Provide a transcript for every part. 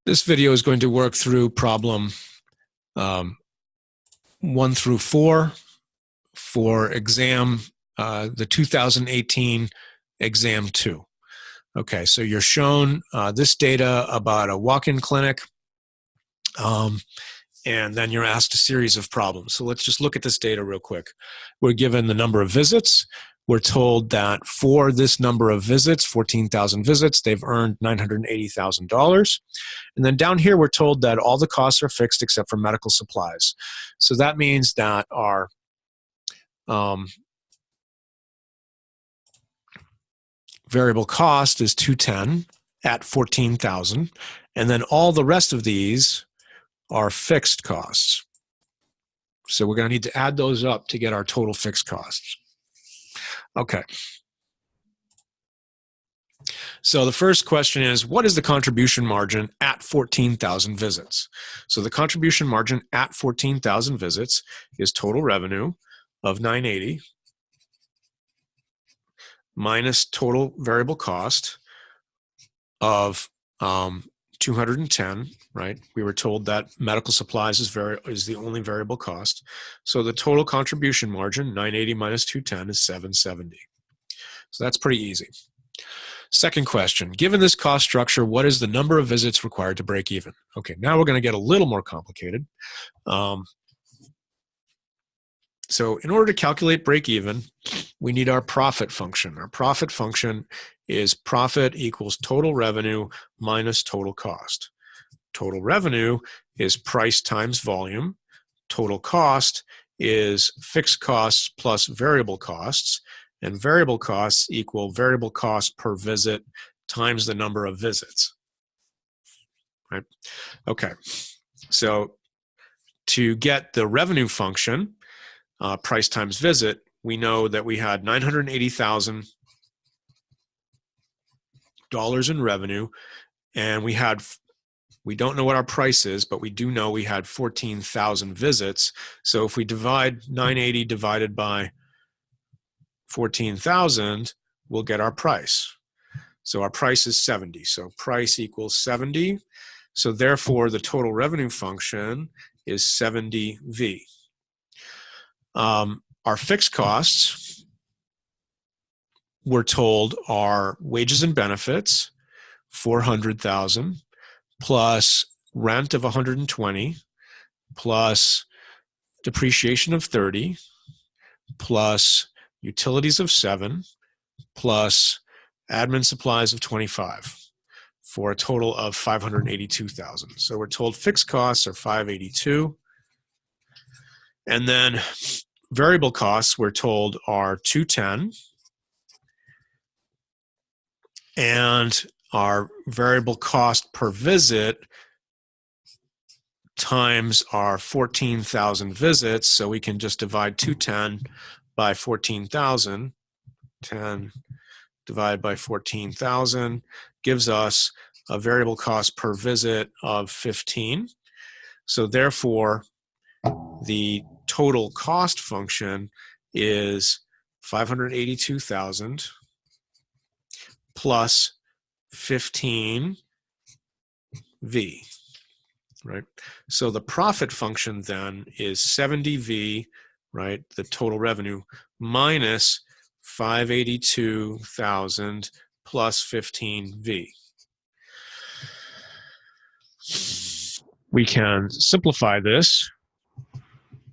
This video is going to work through problem 1 through 4 for exam, the 2018 exam 2. Okay, so you're shown this data about a walk-in clinic, and then you're asked a series of problems. So let's just look at this data real quick. We're given the number of visits. We're told that for this number of visits, 14,000 visits, they've earned $980,000. And then down here, we're told that all the costs are fixed except for medical supplies. So that means that our variable cost is $210 at 14,000. And then all the rest of these are fixed costs. So we're going to need to add those up to get our total fixed costs. Okay. So the first question is, what is the contribution margin at 14,000 visits? So the contribution margin at 14,000 visits is total revenue of $980 minus total variable cost of 210, right? We were told that medical supplies is the only variable cost. So the total contribution margin, 980 minus 210, is 770. So that's pretty easy. Second question, given this cost structure, what is the number of visits required to break even? Okay, now we're going to get a little more complicated. So in order to calculate break even, we need our profit function. Our profit function is profit equals total revenue minus total cost. Total revenue is price times volume. Total cost is fixed costs plus variable costs. And variable costs equal variable cost per visit times the number of visits. Right? Okay, so to get the revenue function, price times visit, we know that we had $980,000 in revenue, and we don't know what our price is, but we do know we had 14,000 visits. So if we divide 980 divided by 14,000, we'll get our price. So our price is 70. So price equals 70. So therefore, the total revenue function is 70V. Our fixed costs, we're told, are wages and benefits, 400,000, plus rent of 120, plus depreciation of 30, plus utilities of 7, plus admin supplies of 25, for a total of 582,000. So we're told fixed costs are 582. And then variable costs, we're told, are 210. And our variable cost per visit times our 14,000 visits. So we can just divide 210 by 14,000. 10 divided by 14,000 gives us a variable cost per visit of 15. So therefore, the total cost function is 582,000 plus 15V, right? So the profit function then is 70V, right, the total revenue, minus 582,000 plus 15V. We can simplify this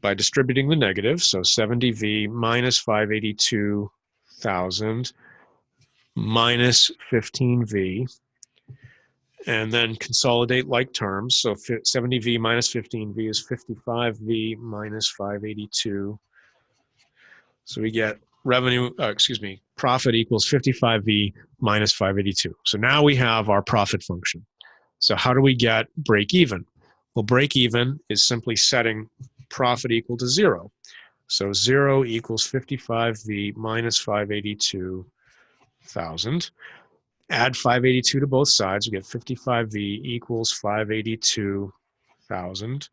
by distributing the negative, so 70V minus 582,000 minus 15V, and then consolidate like terms. So 70V minus 15V is 55V minus 582. So we get profit equals 55V minus 582. So now we have our profit function. So how do we get break even? Well, break even is simply setting profit equal to 0. So 0 equals 55V minus 582,000. Add 582 to both sides, we get 55V equals 582,000.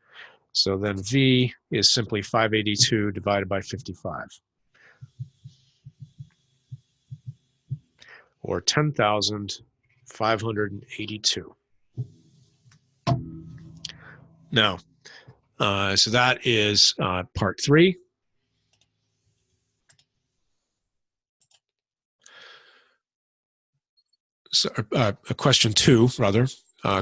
So then V is simply 582 divided by 55. Or 10,582. Now, so that is part 3. So, question 2, rather.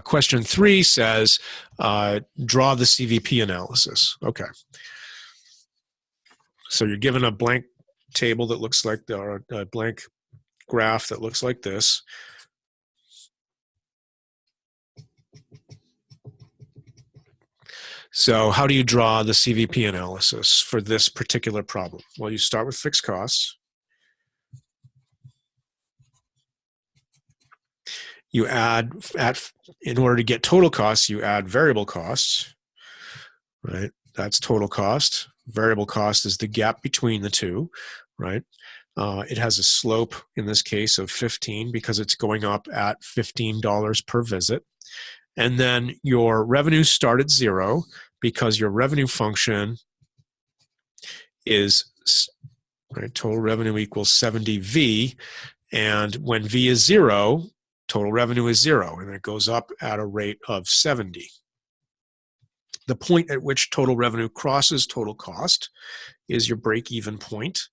Question 3 says, draw the CVP analysis. Okay. So you're given a blank table that looks like, or a blank graph that looks like this. So how do you draw the CVP analysis for this particular problem? Well, you start with fixed costs. You add, in order to get total costs, you add variable costs, right? That's total cost. Variable cost is the gap between the two, right? It has a slope, in this case, of 15 because it's going up at $15 per visit. And then your revenues start at 0 because your revenue function is, right, total revenue equals 70V. And when V is 0, total revenue is 0, and it goes up at a rate of 70. The point at which total revenue crosses total cost is your break-even point.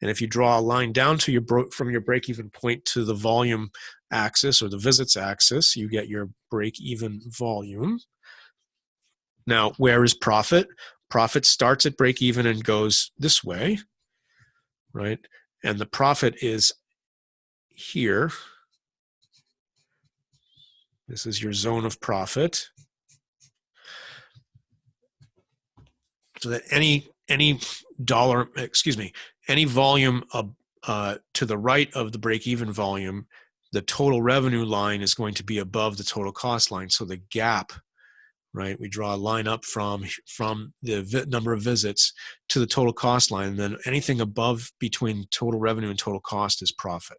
And if you draw a line down to from your break-even point to the volume axis or the visits axis, you get your break-even volume. Now, where is profit? Profit starts at break-even and goes this way, right? And the profit is here. This is your zone of profit. So that any dollar, any volume to the right of the break-even volume, the total revenue line is going to be above the total cost line. So the gap, right? We draw a line up from the number of visits to the total cost line, and then anything above between total revenue and total cost is profit.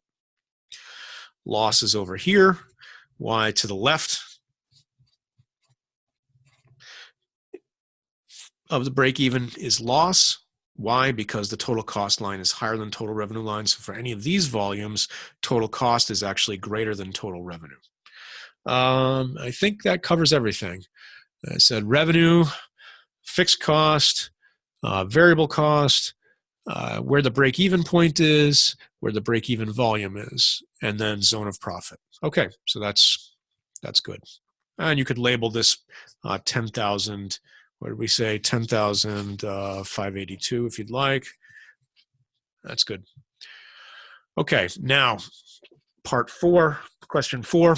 Loss is over here. Y to the left of the break-even is loss. Why? Because the total cost line is higher than total revenue line. So for any of these volumes, total cost is actually greater than total revenue. I think that covers everything. I said revenue, fixed cost, variable cost, where the break-even point is, where the break-even volume is, and then zone of profit. Okay, so that's good. And you could label this 10,000. What did we say? 10,582 if you'd like. That's good. Okay, now part 4, question 4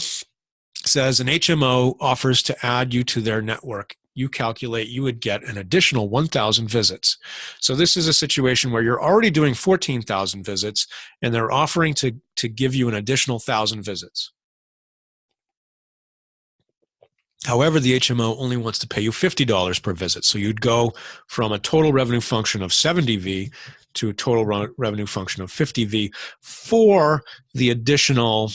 says an HMO offers to add you to their network. You calculate you would get an additional 1,000 visits. So this is a situation where you're already doing 14,000 visits and they're offering to give you an additional 1,000 visits. However, the HMO only wants to pay you $50 per visit. So you'd go from a total revenue function of 70V to a total revenue function of 50V for the additional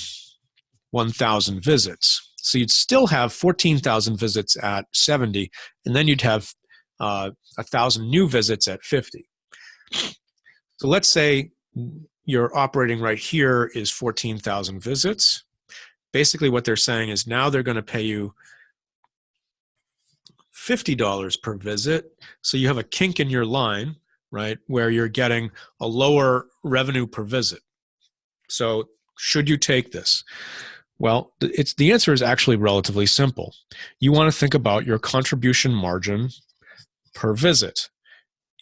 1,000 visits. So you'd still have 14,000 visits at 70, and then you'd have 1,000 new visits at 50. So let's say your operating right here is 14,000 visits. Basically what they're saying is now they're going to pay you $50 per visit. So you have a kink in your line, right, where you're getting a lower revenue per visit. So should you take this? Well, the answer is actually relatively simple. You want to think about your contribution margin per visit.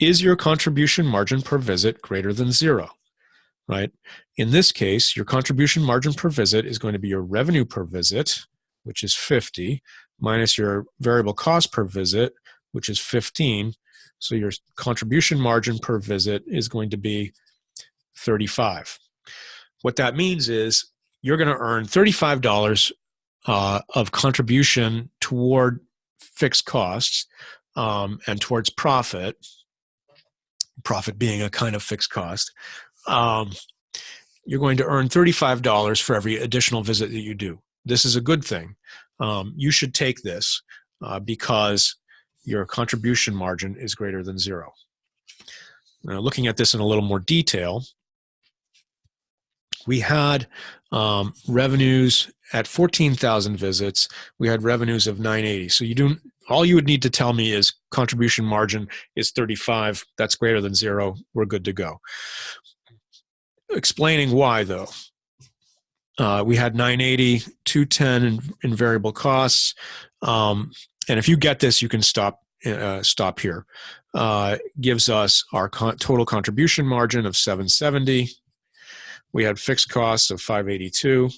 Is your contribution margin per visit greater than 0? Right? In this case, your contribution margin per visit is going to be your revenue per visit, which is 50, minus your variable cost per visit, which is 15. So your contribution margin per visit is going to be 35. What that means is you're going to earn $35 of contribution toward fixed costs and towards profit being a kind of fixed cost. You're going to earn $35 for every additional visit that you do. This is a good thing. You should take this because your contribution margin is greater than 0. Now, looking at this in a little more detail, we had Revenues at 14,000 visits, we had revenues of 980. So all you would need to tell me is contribution margin is 35. That's greater than 0. We're good to go. Explaining why, though. We had 980, 210 in variable costs. And if you get this, you can stop here. Gives us our total contribution margin of 770. We had fixed costs of 582.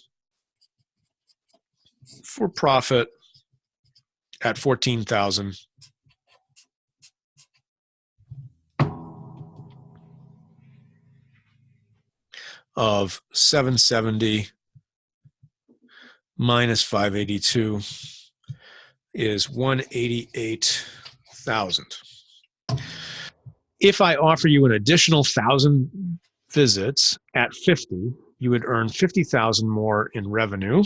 For profit at 14,000 of 770 minus 582 is 188,000. If I offer you an additional 1,000 visits at 50, you would earn 50,000 more in revenue.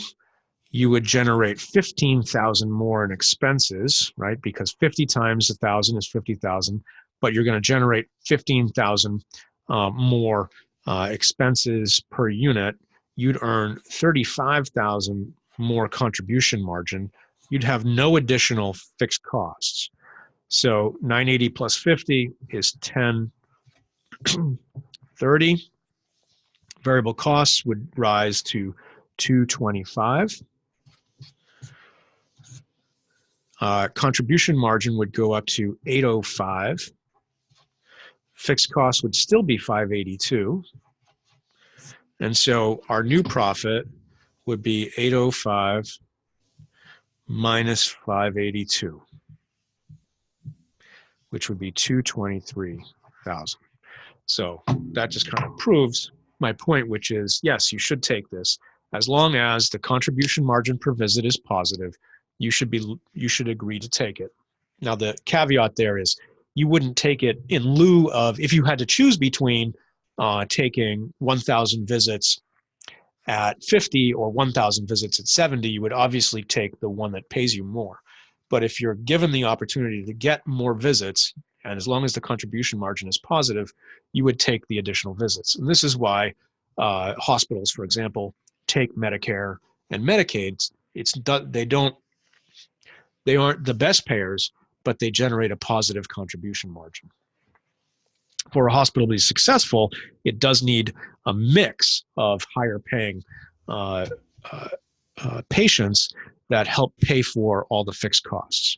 You would generate 15,000 more in expenses, right? Because 50 times 1,000 is 50,000, but you're going to generate 15,000 more expenses per unit. You'd earn 35,000 more contribution margin. You'd have no additional fixed costs. So 980 plus 50 is 1030. Variable costs would rise to 225. Contribution margin would go up to 805. Fixed costs would still be 582. And so our new profit would be 805 minus 582, which would be 223,000. So that just kind of proves my point, which is, yes, you should take this. As long as the contribution margin per visit is positive, you should agree to take it. Now, the caveat there is you wouldn't take it in lieu of, if you had to choose between taking 1,000 visits at 50 or 1,000 visits at 70, you would obviously take the one that pays you more. But if you're given the opportunity to get more visits, and as long as the contribution margin is positive, you would take the additional visits. And this is why hospitals, for example, take Medicare and Medicaid. They aren't the best payers, but they generate a positive contribution margin. For a hospital to be successful, it does need a mix of higher paying patients that help pay for all the fixed costs.